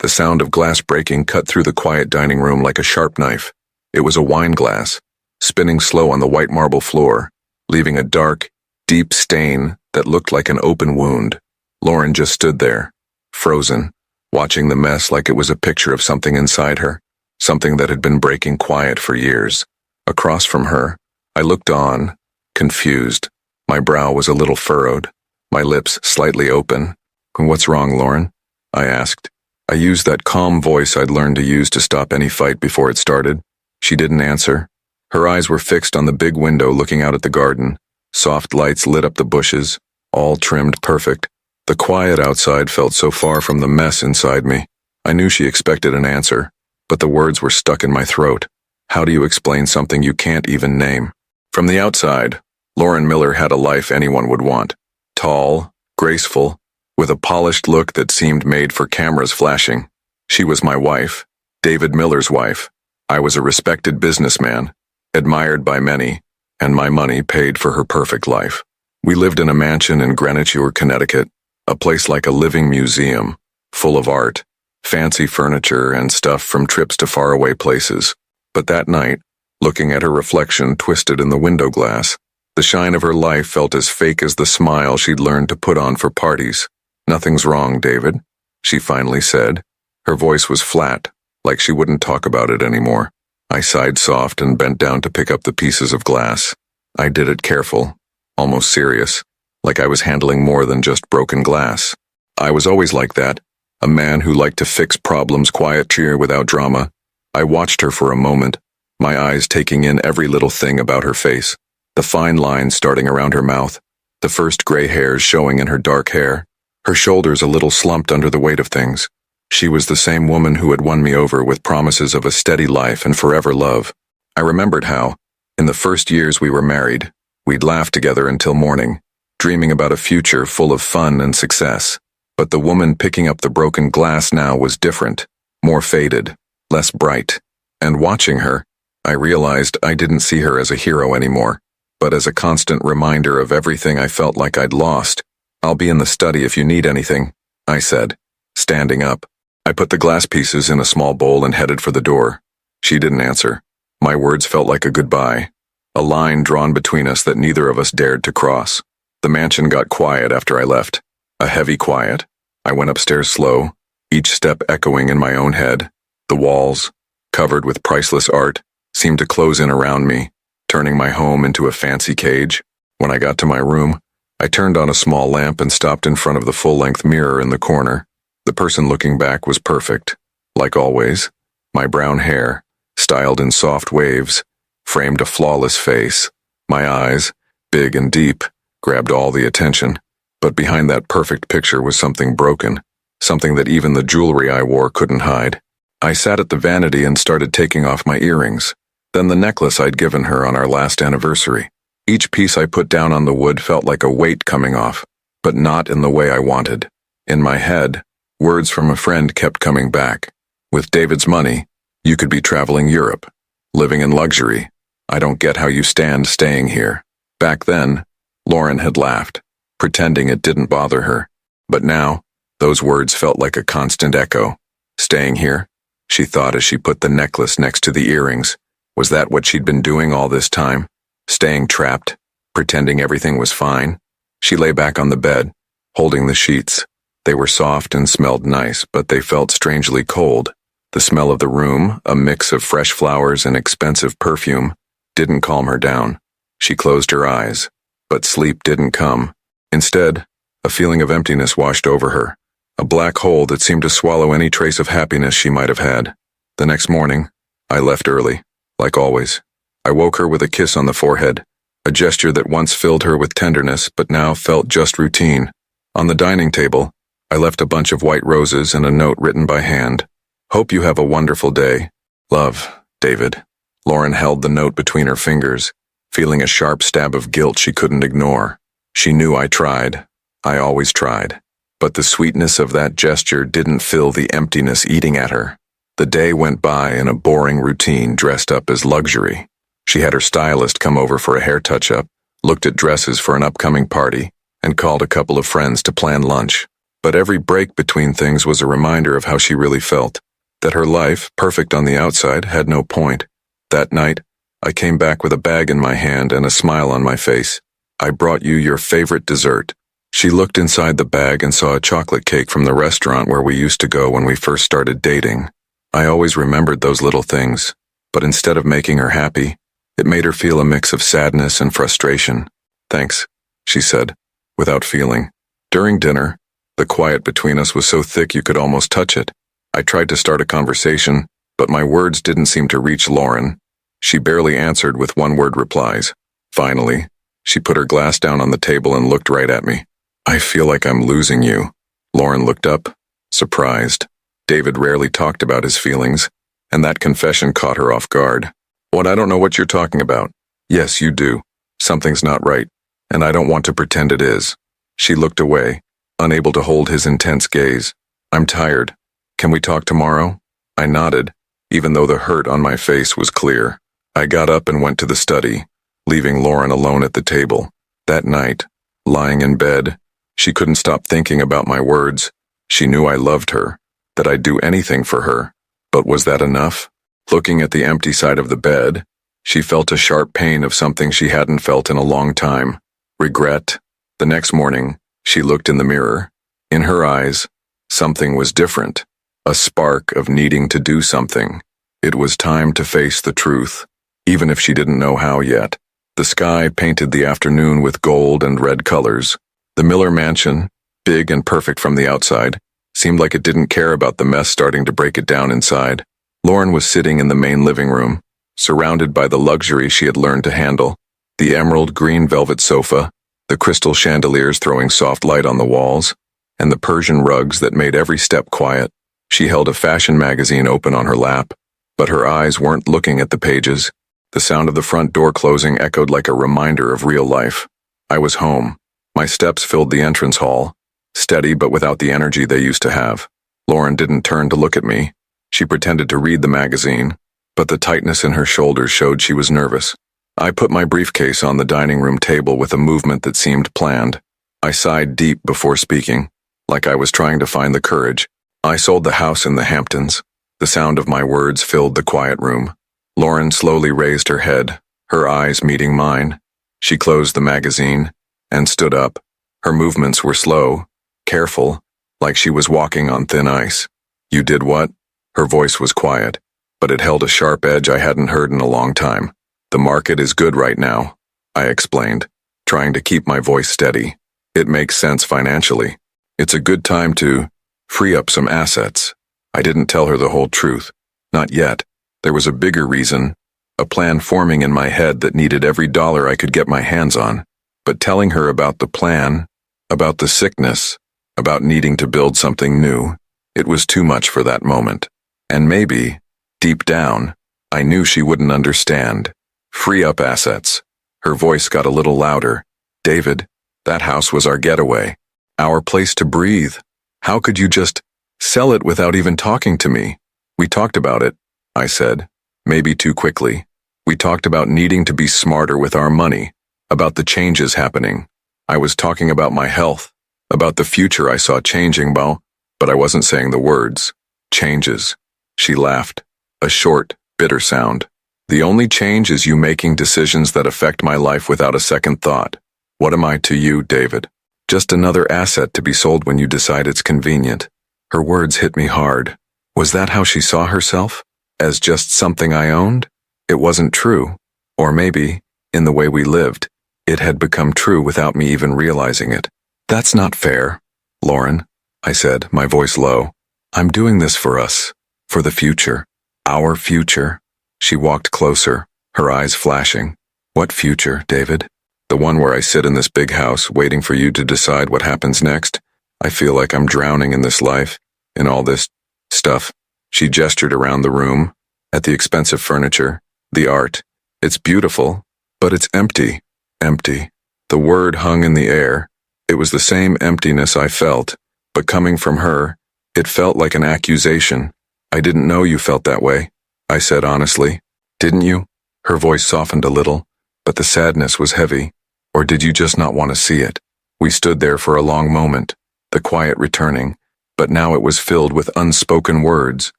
The sound of glass breaking cut through the quiet dining room like a sharp knife. It was a wine glass, spinning slow on the white marble floor, leaving a dark, deep stain that looked like an open wound. Lauren just stood there, frozen, watching the mess like it was a picture of something inside her, something that had been breaking quiet for years. Across from her, I looked on, confused. My brow was a little furrowed, my lips slightly open. "What's wrong, Lauren?" I asked. I used that calm voice I'd learned to use to stop any fight before it started. She didn't answer. Her eyes were fixed on the big window looking out at the garden. Soft lights lit up the bushes, all trimmed perfect. The quiet outside felt so far from the mess inside me. I knew she expected an answer, but the words were stuck in my throat. How do you explain something you can't even name? From the outside, Lauren Miller had a life anyone would want. Tall, graceful, with a polished look that seemed made for cameras flashing. She was my wife, David Miller's wife. I was a respected businessman, admired by many, and my money paid for her perfect life. We lived in a mansion in Greenwich, Connecticut, a place like a living museum, full of art, fancy furniture, and stuff from trips to faraway places. But that night, looking at her reflection twisted in the window glass, the shine of her life felt as fake as the smile she'd learned to put on for parties. "Nothing's wrong, David," she finally said. Her voice was flat, like she wouldn't talk about it anymore. I sighed soft and bent down to pick up the pieces of glass. I did it careful, almost serious, like I was handling more than just broken glass. I was always like that, a man who liked to fix problems quietly without drama. I watched her for a moment, my eyes taking in every little thing about her face. The fine lines starting around her mouth, the first gray hairs showing in her dark hair, her shoulders a little slumped under the weight of things. She was the same woman who had won me over with promises of a steady life and forever love. I remembered how, in the first years we were married, we'd laugh together until morning, dreaming about a future full of fun and success. But the woman picking up the broken glass now was different, more faded, less bright. And watching her, I realized I didn't see her as a hero anymore, but as a constant reminder of everything I felt like I'd lost. "I'll be in the study if you need anything," I said, standing up. I put the glass pieces in a small bowl and headed for the door. She didn't answer. My words felt like a goodbye, a line drawn between us that neither of us dared to cross. The mansion got quiet after I left, a heavy quiet. I went upstairs slow, each step echoing in my own head. The walls, covered with priceless art, seemed to close in around me, turning my home into a fancy cage. When I got to my room, I turned on a small lamp and stopped in front of the full-length mirror in the corner. The person looking back was perfect, like always. My brown hair, styled in soft waves, framed a flawless face. My eyes, big and deep, grabbed all the attention. But behind that perfect picture was something broken, something that even the jewelry I wore couldn't hide. I sat at the vanity and started taking off my earrings, then the necklace I'd given her on our last anniversary. Each piece I put down on the wood felt like a weight coming off, but not in the way I wanted. In my head, words from a friend kept coming back. "With David's money, you could be traveling Europe, living in luxury. I don't get how you stand staying here." Back then, Lauren had laughed, pretending it didn't bother her. But now, those words felt like a constant echo. "Staying here?" she thought as she put the necklace next to the earrings. Was that what she'd been doing all this time? Staying trapped, pretending everything was fine? She lay back on the bed, holding the sheets. They were soft and smelled nice, but they felt strangely cold. The smell of the room, a mix of fresh flowers and expensive perfume, didn't calm her down. She closed her eyes, but sleep didn't come. Instead, a feeling of emptiness washed over her, a black hole that seemed to swallow any trace of happiness she might have had. The next morning, I left early, like always. I woke her with a kiss on the forehead, a gesture that once filled her with tenderness but now felt just routine. On the dining table, I left a bunch of white roses and a note written by hand. "Hope you have a wonderful day. Love, David." Lauren held the note between her fingers, feeling a sharp stab of guilt she couldn't ignore. She knew I tried. I always tried. But the sweetness of that gesture didn't fill the emptiness eating at her. The day went by in a boring routine dressed up as luxury. She had her stylist come over for a hair touch-up, looked at dresses for an upcoming party, and called a couple of friends to plan lunch. But every break between things was a reminder of how she really felt, that her life, perfect on the outside, had no point. That night, I came back with a bag in my hand and a smile on my face. I brought you your favorite dessert. She looked inside the bag and saw a chocolate cake from the restaurant where we used to go when we first started dating. I always remembered those little things, but instead of making her happy, it made her feel a mix of sadness and frustration. Thanks, she said, without feeling. During dinner, the quiet between us was so thick you could almost touch it. I tried to start a conversation, but my words didn't seem to reach Lauren. She barely answered with one-word replies. Finally, she put her glass down on the table and looked right at me. I feel like I'm losing you. Lauren looked up, surprised. David rarely talked about his feelings, and that confession caught her off guard. What? I don't know what you're talking about. Yes, you do. Something's not right, and I don't want to pretend it is. She looked away, unable to hold his intense gaze. I'm tired. Can we talk tomorrow? I nodded, even though the hurt on my face was clear. I got up and went to the study, leaving Lauren alone at the table. That night, lying in bed, she couldn't stop thinking about my words. She knew I loved her, that I'd do anything for her. But was that enough? Looking at the empty side of the bed, she felt a sharp pain of something she hadn't felt in a long time. Regret. The next morning, she looked in the mirror. In her eyes, something was different. A spark of needing to do something. It was time to face the truth, even if she didn't know how yet. The sky painted the afternoon with gold and red colors. The Miller mansion, big and perfect from the outside, seemed like it didn't care about the mess starting to break it down inside. Lauren was sitting in the main living room, surrounded by the luxury she had learned to handle. The emerald green velvet sofa, the crystal chandeliers throwing soft light on the walls, and the Persian rugs that made every step quiet. She held a fashion magazine open on her lap, but her eyes weren't looking at the pages. The sound of the front door closing echoed like a reminder of real life. I was home. My steps filled the entrance hall, steady but without the energy they used to have. Lauren didn't turn to look at me. She pretended to read the magazine, but the tightness in her shoulders showed she was nervous. I put my briefcase on the dining room table with a movement that seemed planned. I sighed deep before speaking, like I was trying to find the courage. I sold the house in the Hamptons. The sound of my words filled the quiet room. Lauren slowly raised her head, her eyes meeting mine. She closed the magazine and stood up. Her movements were slow, careful, like she was walking on thin ice. You did what? Her voice was quiet, but it held a sharp edge I hadn't heard in a long time. The market is good right now, I explained, trying to keep my voice steady. It makes sense financially. It's a good time to free up some assets. I didn't tell her the whole truth. Not yet. There was a bigger reason, a plan forming in my head that needed every dollar I could get my hands on. But telling her about the plan, about the sickness, about needing to build something new, it was too much for that moment. And maybe, deep down, I knew she wouldn't understand. Free up assets. Her voice got a little louder. David, that house was our getaway. Our place to breathe. How could you just sell it without even talking to me? We talked about it, I said, maybe too quickly. We talked about needing to be smarter with our money, about the changes happening. I was talking about my health, about the future I saw changing, but I wasn't saying the words. Changes. She laughed, a short, bitter sound. The only change is you making decisions that affect my life without a second thought. What am I to you, David? Just another asset to be sold when you decide it's convenient. Her words hit me hard. Was that how she saw herself? As just something I owned? It wasn't true. Or maybe, in the way we lived, it had become true without me even realizing it. That's not fair, Lauren, I said, my voice low. I'm doing this for us, for the future, our future. She walked closer, her eyes flashing. What future, David? The one where I sit in this big house waiting for you to decide what happens next. I feel like I'm drowning in this life, in all this stuff. She gestured around the room, at the expensive furniture, the art. It's beautiful, but it's empty. Empty. The word hung in the air. It was the same emptiness I felt, but coming from her, it felt like an accusation. I didn't know you felt that way, I said honestly. Didn't you? Her voice softened a little, but the sadness was heavy. Or did you just not want to see it? We stood there for a long moment, the quiet returning, but now it was filled with unspoken words,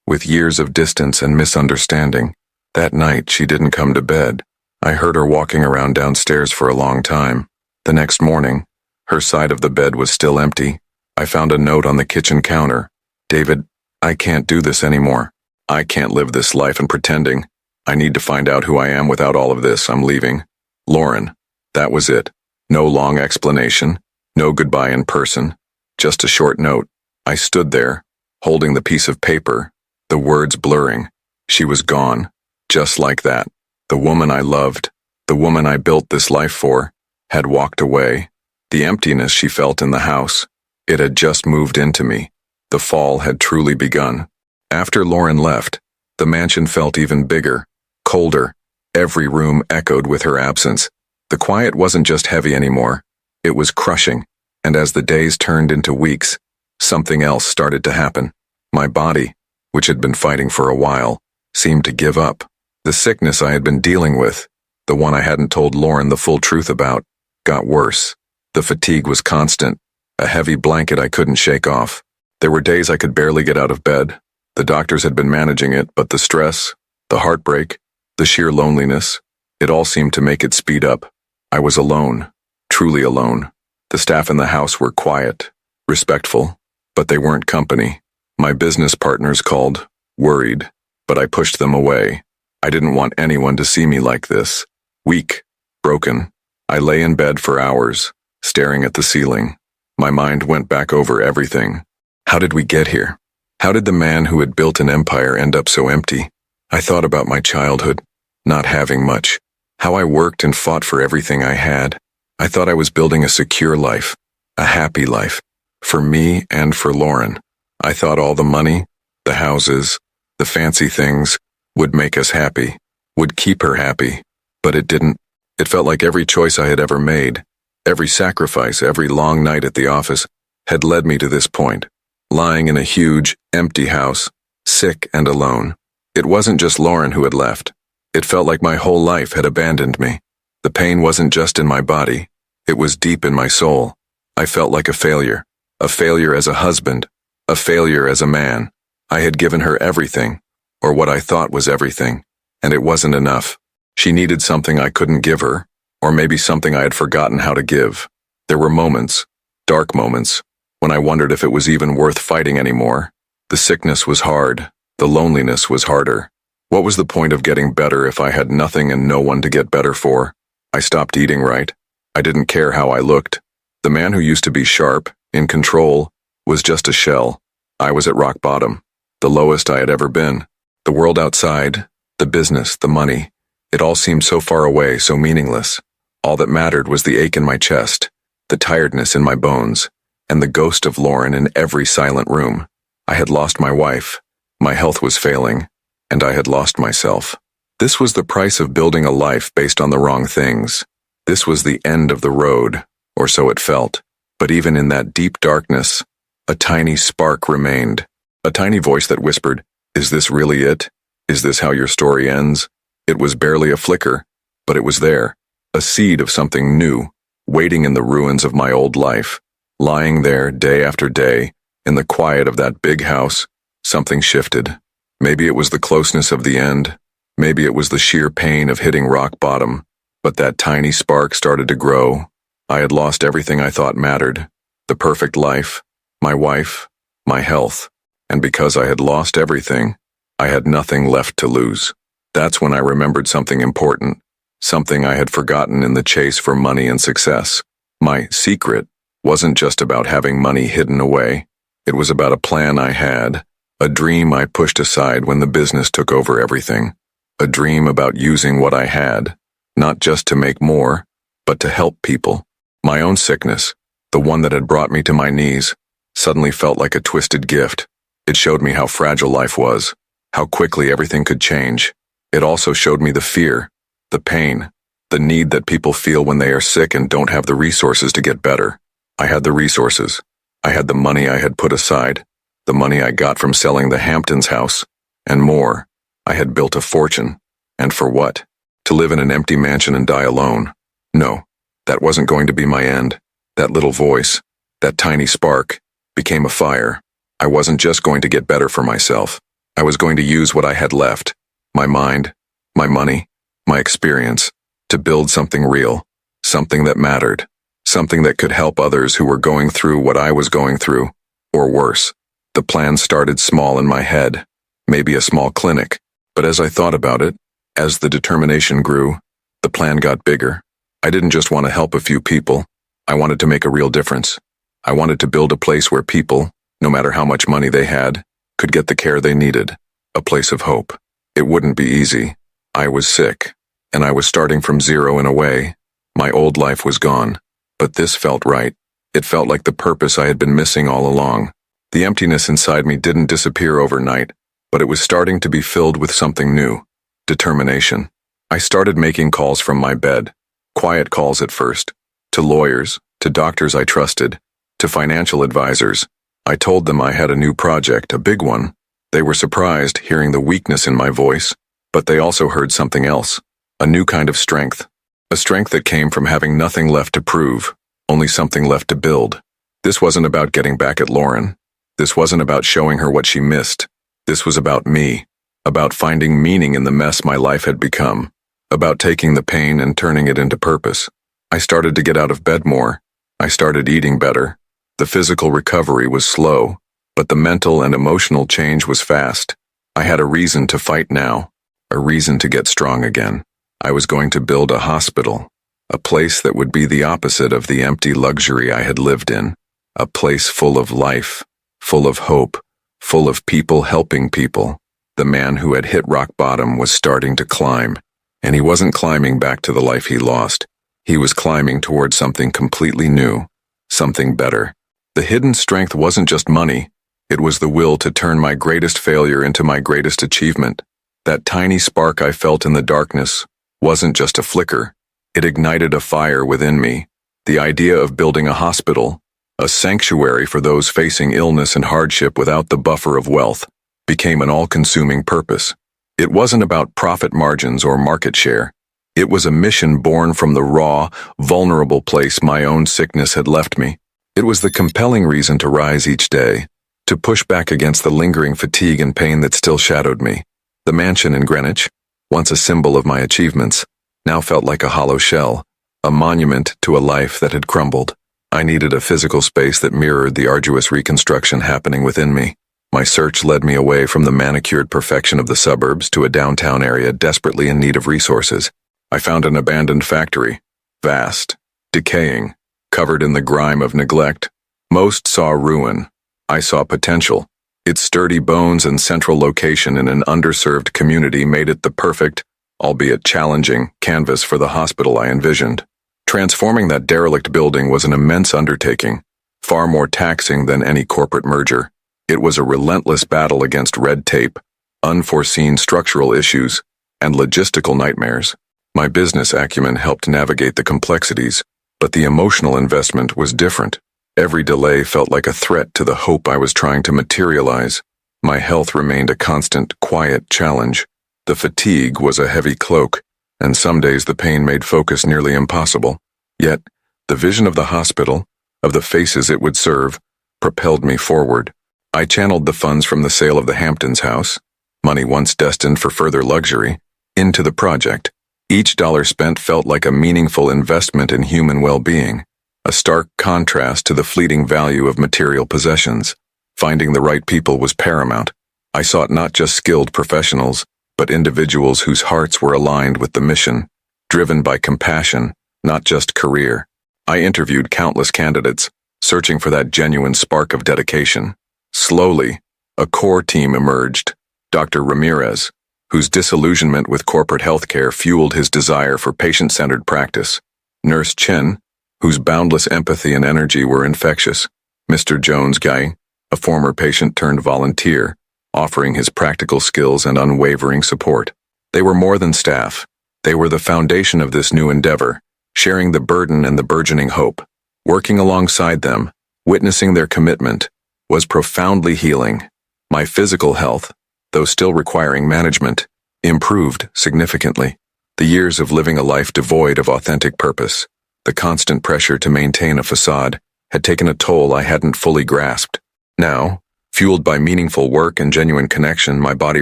with years of distance and misunderstanding. That night, she didn't come to bed. I heard her walking around downstairs for a long time. The next morning, her side of the bed was still empty. I found a note on the kitchen counter. "David, I can't do this anymore. I can't live this life and pretending. I need to find out who I am without all of this. I'm leaving. Lauren." That was it. No long explanation, no goodbye in person, just a short note. I stood there, holding the piece of paper, the words blurring. She was gone, just like that. The woman I loved, the woman I built this life for, had walked away. The emptiness she felt in the house, it had just moved into me. The fall had truly begun. After Lauren left, the mansion felt even bigger, colder. Every room echoed with her absence. The quiet wasn't just heavy anymore, it was crushing, and as the days turned into weeks, something else started to happen. My body, which had been fighting for a while, seemed to give up. The sickness I had been dealing with, the one I hadn't told Lauren the full truth about, got worse. The fatigue was constant, a heavy blanket I couldn't shake off. There were days I could barely get out of bed. The doctors had been managing it, but the stress, the heartbreak, the sheer loneliness, it all seemed to make it speed up. I was alone, truly alone. The staff in the house were quiet, respectful, but they weren't company. My business partners called, worried, but I pushed them away. I didn't want anyone to see me like this. Weak, broken. I lay in bed for hours, staring at the ceiling. My mind went back over everything. How did we get here? How did the man who had built an empire end up so empty? I thought about my childhood, not having much. How I worked and fought for everything I had. I thought I was building a secure life, a happy life, for me and for Lauren. I thought all the money, the houses, the fancy things, would make us happy, would keep her happy. But it didn't. It felt like every choice I had ever made, every sacrifice, every long night at the office, had led me to this point, lying in a huge, empty house, sick and alone. It wasn't just Lauren who had left. It felt like my whole life had abandoned me. The pain wasn't just in my body, it was deep in my soul. I felt like a failure as a husband, a failure as a man. I had given her everything, or what I thought was everything, and it wasn't enough. She needed something I couldn't give her, or maybe something I had forgotten how to give. There were moments, dark moments, when I wondered if it was even worth fighting anymore. The sickness was hard, the loneliness was harder. What was the point of getting better if I had nothing and no one to get better for? I stopped eating right. I didn't care how I looked. The man who used to be sharp, in control, was just a shell. I was at rock bottom, the lowest I had ever been. The world outside, the business, the money, it all seemed so far away, so meaningless. All that mattered was the ache in my chest, the tiredness in my bones, and the ghost of Lauren in every silent room. I had lost my wife, my health was failing, and I had lost myself. This was the price of building a life based on the wrong things. This was the end of the road, or so it felt. But even in that deep darkness, a tiny spark remained. A tiny voice that whispered, "Is this really it? Is this how your story ends?" It was barely a flicker, but it was there. A seed of something new, waiting in the ruins of my old life. Lying there day after day, in the quiet of that big house, something shifted. Maybe it was the closeness of the end. Maybe it was the sheer pain of hitting rock bottom. But that tiny spark started to grow. I had lost everything I thought mattered. The perfect life, my wife, my health. And because I had lost everything, I had nothing left to lose. That's when I remembered something important, something I had forgotten in the chase for money and success. My secret wasn't just about having money hidden away. It was about a plan I had, a dream I pushed aside when the business took over everything. A dream about using what I had, not just to make more, but to help people. My own sickness, the one that had brought me to my knees, suddenly felt like a twisted gift. It showed me how fragile life was, how quickly everything could change. It also showed me the fear, the pain, the need that people feel when they are sick and don't have the resources to get better. I had the resources. I had the money I had put aside, the money I got from selling the Hamptons house, and more. I had built a fortune. And for what? To live in an empty mansion and die alone. No, that wasn't going to be my end. That little voice, That tiny spark became a fire. I wasn't just going to get better for myself. I was going to use what I had left, my mind, my money, my experience, to build something real, something that mattered, something that could help others who were going through what I was going through, or worse. The plan started small in my head, maybe a small clinic, but as I thought about it, as the determination grew, the plan got bigger. I didn't just want to help a few people. I wanted to make a real difference. I wanted to build a place where people, no matter how much money they had, could get the care they needed, a place of hope. It wouldn't be easy. I was sick, and I was starting from zero in a way. My old life was gone, but this felt right. It felt like the purpose I had been missing all along. The emptiness inside me didn't disappear overnight, but it was starting to be filled with something new, determination. I started making calls from my bed, quiet calls at first, to lawyers, to doctors I trusted, to financial advisors. I told them I had a new project, a big one. They were surprised hearing the weakness in my voice, but they also heard something else, a new kind of strength, a strength that came from having nothing left to prove, only something left to build. This wasn't about getting back at Lauren. This wasn't about showing her what she missed. This was about me, about finding meaning in the mess my life had become, about taking the pain and turning it into purpose. I started to get out of bed more. I started eating better. The physical recovery was slow, but the mental and emotional change was fast. I had a reason to fight now, a reason to get strong again. I was going to build a hospital, a place that would be the opposite of the empty luxury I had lived in, a place full of life, full of hope, full of people helping people. The man who had hit rock bottom was starting to climb, and he wasn't climbing back to the life he lost. He was climbing towards something completely new, something better. The hidden strength wasn't just money. It was the will to turn my greatest failure into my greatest achievement. That tiny spark I felt in the darkness wasn't just a flicker. It ignited a fire within me. The idea of building a hospital, a sanctuary for those facing illness and hardship without the buffer of wealth, became an all-consuming purpose. It wasn't about profit margins or market share. It was a mission born from the raw, vulnerable place my own sickness had left me. It was the compelling reason to rise each day, to push back against the lingering fatigue and pain that still shadowed me. The mansion in Greenwich, once a symbol of my achievements, now felt like a hollow shell, a monument to a life that had crumbled. I needed a physical space that mirrored the arduous reconstruction happening within me. My search led me away from the manicured perfection of the suburbs to a downtown area desperately in need of resources. I found an abandoned factory, vast, decaying, covered in the grime of neglect. Most saw ruin. I saw potential. Its sturdy bones and central location in an underserved community made it the perfect, albeit challenging, canvas for the hospital I envisioned. Transforming that derelict building was an immense undertaking, far more taxing than any corporate merger. It was a relentless battle against red tape, unforeseen structural issues, and logistical nightmares. My business acumen helped navigate the complexities, but the emotional investment was different. Every delay felt like a threat to the hope I was trying to materialize. My health remained a constant, quiet challenge. The fatigue was a heavy cloak, and some days the pain made focus nearly impossible. Yet, the vision of the hospital, of the faces it would serve, propelled me forward. I channeled the funds from the sale of the Hamptons house, money once destined for further luxury, into the project. Each dollar spent felt like a meaningful investment in human well-being, a stark contrast to the fleeting value of material possessions. Finding the right people was paramount. I sought not just skilled professionals, but individuals whose hearts were aligned with the mission, driven by compassion, not just career. I interviewed countless candidates, searching for that genuine spark of dedication. Slowly, a core team emerged. Dr. Ramirez, whose disillusionment with corporate healthcare fueled his desire for patient-centered practice. Nurse Chen, whose boundless empathy and energy were infectious. Mr. Jones Guy, a former patient turned volunteer, offering his practical skills and unwavering support. They were more than staff. They were the foundation of this new endeavor, sharing the burden and the burgeoning hope. Working alongside them, witnessing their commitment, was profoundly healing. My physical health, though still requiring management, improved significantly. The years of living a life devoid of authentic purpose, the constant pressure to maintain a facade, had taken a toll I hadn't fully grasped. Now, fueled by meaningful work and genuine connection, my body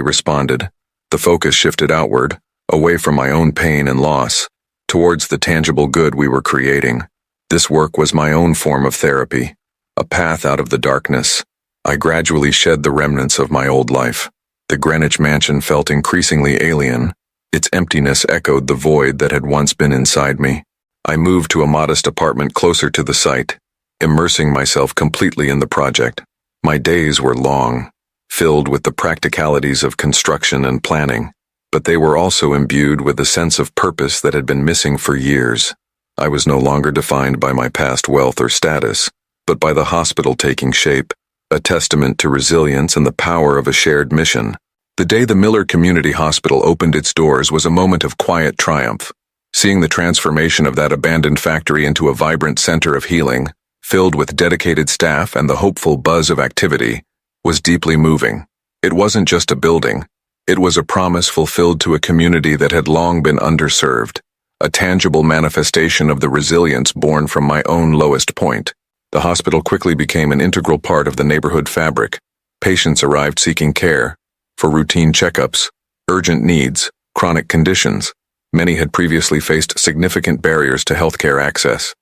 responded. The focus shifted outward, away from my own pain and loss, towards the tangible good we were creating. This work was my own form of therapy, a path out of the darkness. I gradually shed the remnants of my old life. The Greenwich mansion felt increasingly alien. Its emptiness echoed the void that had once been inside me. I moved to a modest apartment closer to the site, immersing myself completely in the project. My days were long, filled with the practicalities of construction and planning, but they were also imbued with a sense of purpose that had been missing for years. I was no longer defined by my past wealth or status, but by the hospital taking shape, a testament to resilience and the power of a shared mission. The day the Miller Community Hospital opened its doors was a moment of quiet triumph. Seeing the transformation of that abandoned factory into a vibrant center of healing, filled with dedicated staff and the hopeful buzz of activity, was deeply moving. It wasn't just a building. It was a promise fulfilled to a community that had long been underserved, a tangible manifestation of the resilience born from my own lowest point. The hospital quickly became an integral part of the neighborhood fabric. Patients arrived seeking care, for routine checkups, urgent needs, chronic conditions. Many had previously faced significant barriers to healthcare access.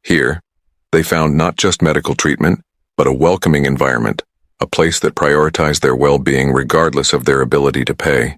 Here, they found not just medical treatment, but a welcoming environment, a place that prioritized their well-being regardless of their ability to pay.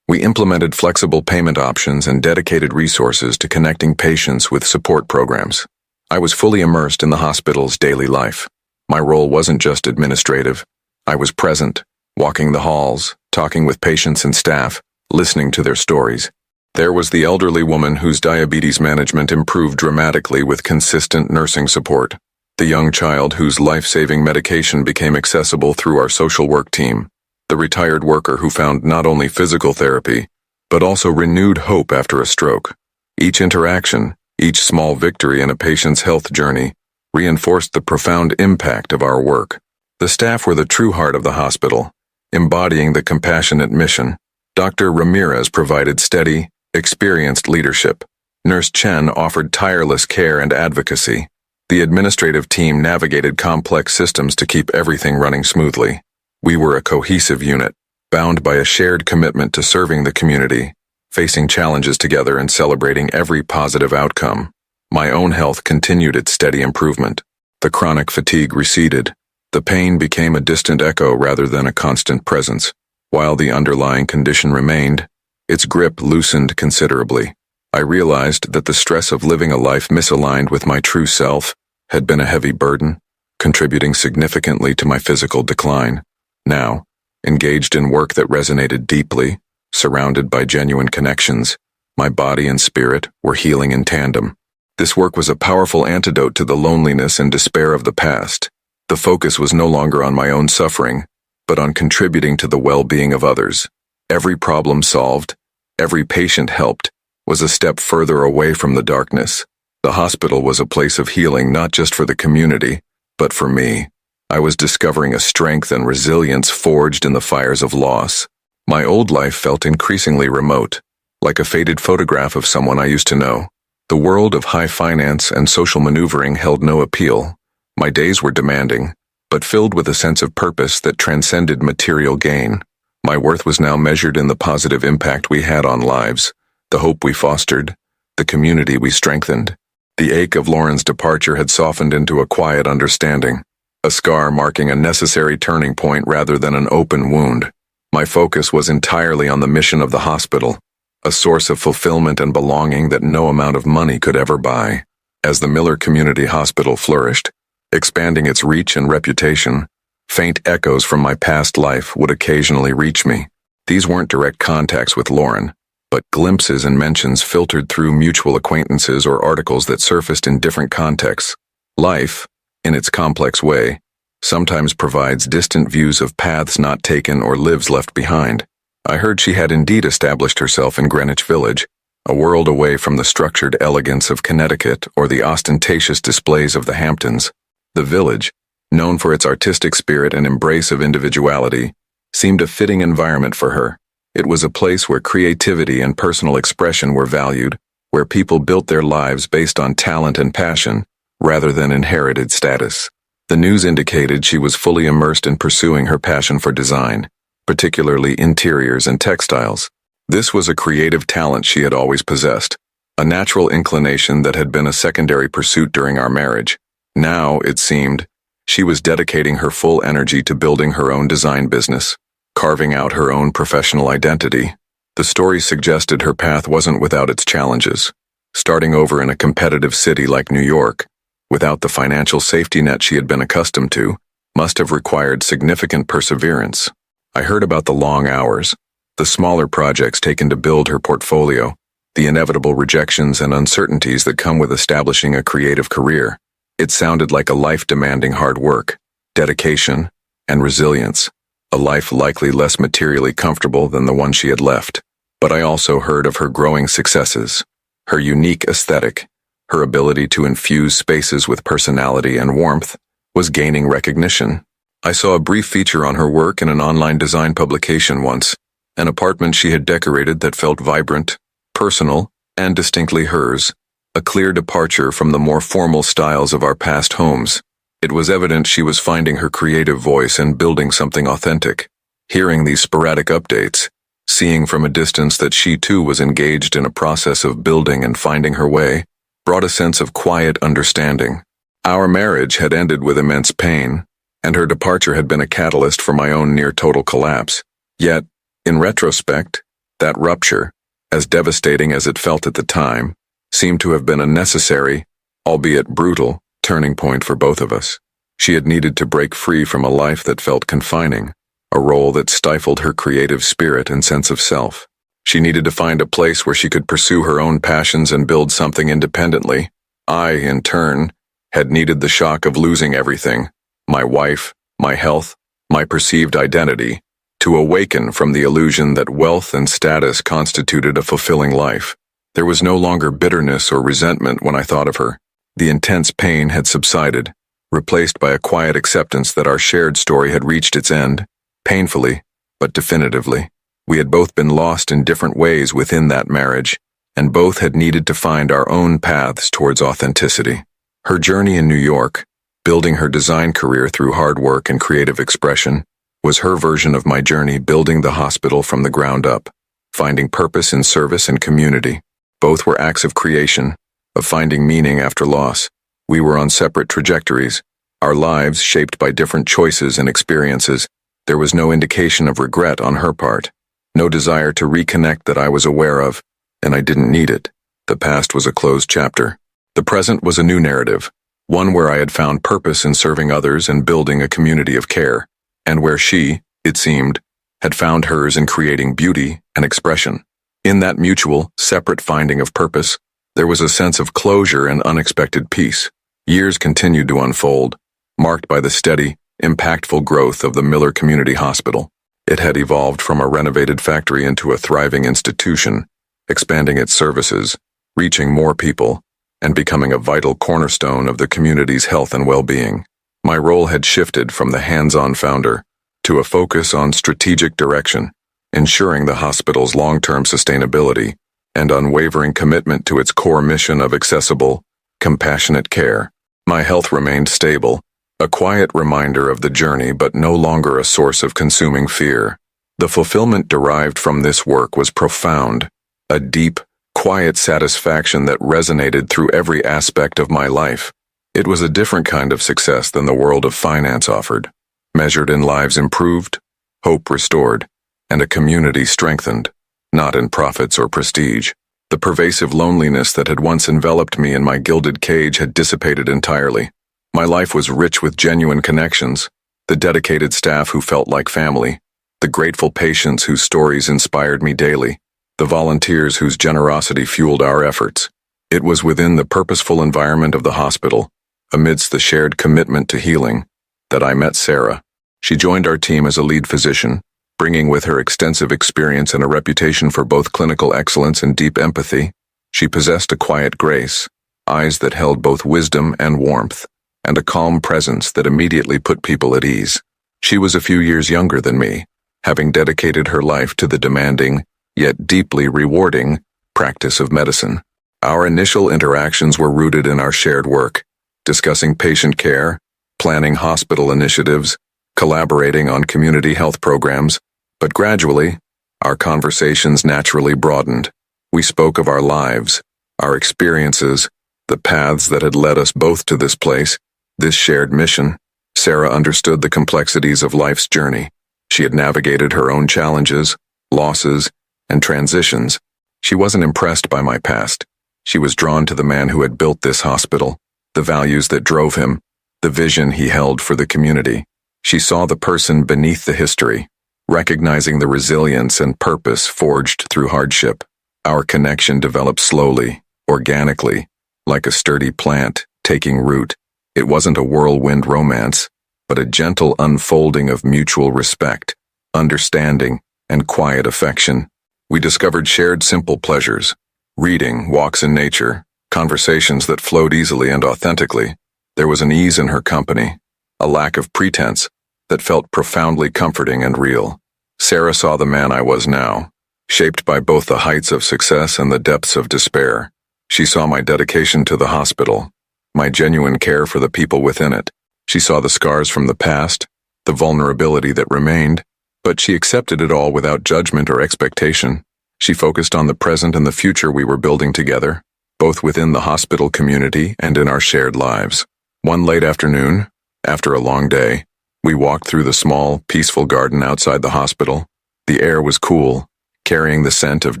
We implemented flexible payment options and dedicated resources to connecting patients with support programs. I was fully immersed in the hospital's daily life. My role wasn't just administrative. I was present, walking the halls, talking with patients and staff, listening to their stories. There was the elderly woman whose diabetes management improved dramatically with consistent nursing support. The young child whose life-saving medication became accessible through our social work team. The retired worker who found not only physical therapy, but also renewed hope after a stroke. Each interaction, each small victory in a patient's health journey, reinforced the profound impact of our work. The staff were the true heart of the hospital, embodying the compassionate mission. Dr. Ramirez provided steady, experienced leadership. Nurse Chen offered tireless care and advocacy. The administrative team navigated complex systems to keep everything running smoothly. We were a cohesive unit, bound by a shared commitment to serving the community, facing challenges together and celebrating every positive outcome. My own health continued its steady improvement. The chronic fatigue receded. The pain became a distant echo rather than a constant presence. While the underlying condition remained, its grip loosened considerably. I realized that the stress of living a life misaligned with my true self had been a heavy burden, contributing significantly to my physical decline. Now, engaged in work that resonated deeply, surrounded by genuine connections, my body and spirit were healing in tandem. This work was a powerful antidote to the loneliness and despair of the past. The focus was no longer on my own suffering, but on contributing to the well-being of others. Every problem solved, every patient helped, was a step further away from the darkness. The hospital was a place of healing not just for the community, but for me. I was discovering a strength and resilience forged in the fires of loss. My old life felt increasingly remote, like a faded photograph of someone I used to know. The world of high finance and social maneuvering held no appeal. My days were demanding, but filled with a sense of purpose that transcended material gain. My worth was now measured in the positive impact we had on lives, the hope we fostered, the community we strengthened. The ache of Lauren's departure had softened into a quiet understanding, a scar marking a necessary turning point rather than an open wound. My focus was entirely on the mission of the hospital, a source of fulfillment and belonging that no amount of money could ever buy. As the Miller Community Hospital flourished, expanding its reach and reputation, faint echoes from my past life would occasionally reach me. These weren't direct contacts with Lauren, but glimpses and mentions filtered through mutual acquaintances or articles that surfaced in different contexts. Life, in its complex way, sometimes provides distant views of paths not taken or lives left behind. I heard she had indeed established herself in Greenwich Village, a world away from the structured elegance of Connecticut or the ostentatious displays of the Hamptons. The village, known for its artistic spirit and embrace of individuality, seemed a fitting environment for her. It was a place where creativity and personal expression were valued, where people built their lives based on talent and passion, rather than inherited status. The news indicated she was fully immersed in pursuing her passion for design, particularly interiors and textiles. This was a creative talent she had always possessed, a natural inclination that had been a secondary pursuit during our marriage. Now, it seemed, she was dedicating her full energy to building her own design business, carving out her own professional identity. The story suggested her path wasn't without its challenges. Starting over in a competitive city like New York, without the financial safety net she had been accustomed to, must have required significant perseverance. I heard about the long hours, the smaller projects taken to build her portfolio, the inevitable rejections and uncertainties that come with establishing a creative career. It sounded like a life demanding hard work, dedication, and resilience, a life likely less materially comfortable than the one she had left. But I also heard of her growing successes, her unique aesthetic, her ability to infuse spaces with personality and warmth, was gaining recognition. I saw a brief feature on her work in an online design publication once, an apartment she had decorated that felt vibrant, personal, and distinctly hers, a clear departure from the more formal styles of our past homes. It was evident she was finding her creative voice and building something authentic. Hearing these sporadic updates, seeing from a distance that she too was engaged in a process of building and finding her way, brought a sense of quiet understanding. Our marriage had ended with immense pain, and her departure had been a catalyst for my own near-total collapse. Yet, in retrospect, that rupture, as devastating as it felt at the time, seemed to have been a necessary, albeit brutal, turning point for both of us. She had needed to break free from a life that felt confining, a role that stifled her creative spirit and sense of self. She needed to find a place where she could pursue her own passions and build something independently. I, in turn, had needed the shock of losing everything, my wife, my health, my perceived identity, to awaken from the illusion that wealth and status constituted a fulfilling life. There was no longer bitterness or resentment when I thought of her. The intense pain had subsided, replaced by a quiet acceptance that our shared story had reached its end, painfully, but definitively. We had both been lost in different ways within that marriage, and both had needed to find our own paths towards authenticity. Her journey in New York, building her design career through hard work and creative expression, was her version of my journey building the hospital from the ground up, finding purpose in service and community. Both were acts of creation, of finding meaning after loss. We were on separate trajectories, our lives shaped by different choices and experiences. There was no indication of regret on her part. No desire to reconnect that I was aware of, and I didn't need it. The past was a closed chapter. The present was a new narrative, one where I had found purpose in serving others and building a community of care, and where she, it seemed, had found hers in creating beauty and expression. In that mutual, separate finding of purpose, there was a sense of closure and unexpected peace. Years continued to unfold, marked by the steady, impactful growth of the Miller Community Hospital. It had evolved from a renovated factory into a thriving institution, expanding its services, reaching more people, and becoming a vital cornerstone of the community's health and well-being. My role had shifted from the hands-on founder to a focus on strategic direction, ensuring the hospital's long-term sustainability and unwavering commitment to its core mission of accessible, compassionate care. My health remained stable, a quiet reminder of the journey but no longer a source of consuming fear. The fulfillment derived from this work was profound, a deep, quiet satisfaction that resonated through every aspect of my life. It was a different kind of success than the world of finance offered, measured in lives improved, hope restored, and a community strengthened, not in profits or prestige. The pervasive loneliness that had once enveloped me in my gilded cage had dissipated entirely. My life was rich with genuine connections, the dedicated staff who felt like family, the grateful patients whose stories inspired me daily, the volunteers whose generosity fueled our efforts. It was within the purposeful environment of the hospital, amidst the shared commitment to healing, that I met Sarah. She joined our team as a lead physician, bringing with her extensive experience and a reputation for both clinical excellence and deep empathy. She possessed a quiet grace, eyes that held both wisdom and warmth, and a calm presence that immediately put people at ease. She was a few years younger than me, having dedicated her life to the demanding, yet deeply rewarding, practice of medicine. Our initial interactions were rooted in our shared work, discussing patient care, planning hospital initiatives, collaborating on community health programs, but gradually, our conversations naturally broadened. We spoke of our lives, our experiences, the paths that had led us both to this place, this shared mission. Sarah understood the complexities of life's journey. She had navigated her own challenges, losses, and transitions. She wasn't impressed by my past. She was drawn to the man who had built this hospital, the values that drove him, the vision he held for the community. She saw the person beneath the history, recognizing the resilience and purpose forged through hardship. Our connection developed slowly, organically, like a sturdy plant taking root. It wasn't a whirlwind romance, but a gentle unfolding of mutual respect, understanding, and quiet affection. We discovered shared simple pleasures, reading, walks in nature, conversations that flowed easily and authentically. There was an ease in her company, a lack of pretense that felt profoundly comforting and real. Sarah saw the man I was now, shaped by both the heights of success and the depths of despair. She saw my dedication to the hospital, my genuine care for the people within it. She saw the scars from the past, the vulnerability that remained, but she accepted it all without judgment or expectation. She focused on the present and the future we were building together, both within the hospital community and in our shared lives. One late afternoon, after a long day, we walked through the small, peaceful garden outside the hospital. The air was cool, carrying the scent of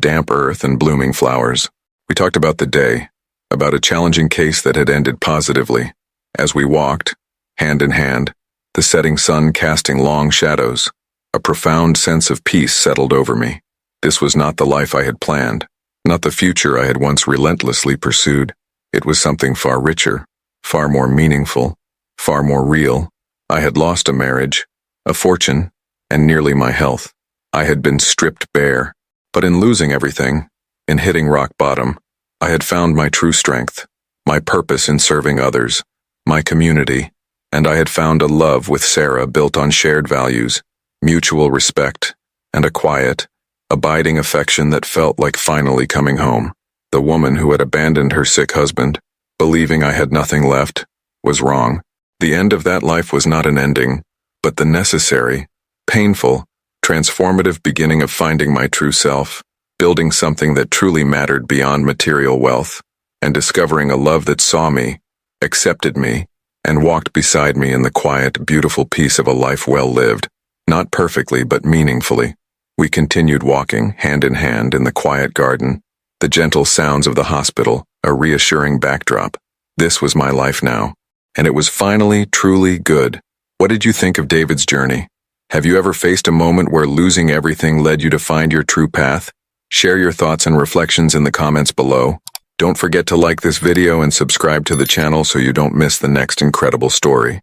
damp earth and blooming flowers. We talked about the day, about a challenging case that had ended positively. As we walked, hand in hand, the setting sun casting long shadows, a profound sense of peace settled over me. This was not the life I had planned, not the future I had once relentlessly pursued. It was something far richer, far more meaningful, far more real. I had lost a marriage, a fortune, and nearly my health. I had been stripped bare, but in losing everything, in hitting rock bottom, I had found my true strength, my purpose in serving others, my community, and I had found a love with Sarah built on shared values, mutual respect, and a quiet, abiding affection that felt like finally coming home. The woman who had abandoned her sick husband, believing I had nothing left, was wrong. The end of that life was not an ending, but the necessary, painful, transformative beginning of finding my true self, building something that truly mattered beyond material wealth, and discovering a love that saw me, accepted me, and walked beside me in the quiet, beautiful peace of a life well lived, not perfectly but meaningfully. We continued walking, hand in hand, in the quiet garden, the gentle sounds of the hospital, a reassuring backdrop. This was my life now, and it was finally truly good. What did you think of David's journey? Have you ever faced a moment where losing everything led you to find your true path? Share your thoughts and reflections in the comments below. Don't forget to like this video and subscribe to the channel so you don't miss the next incredible story.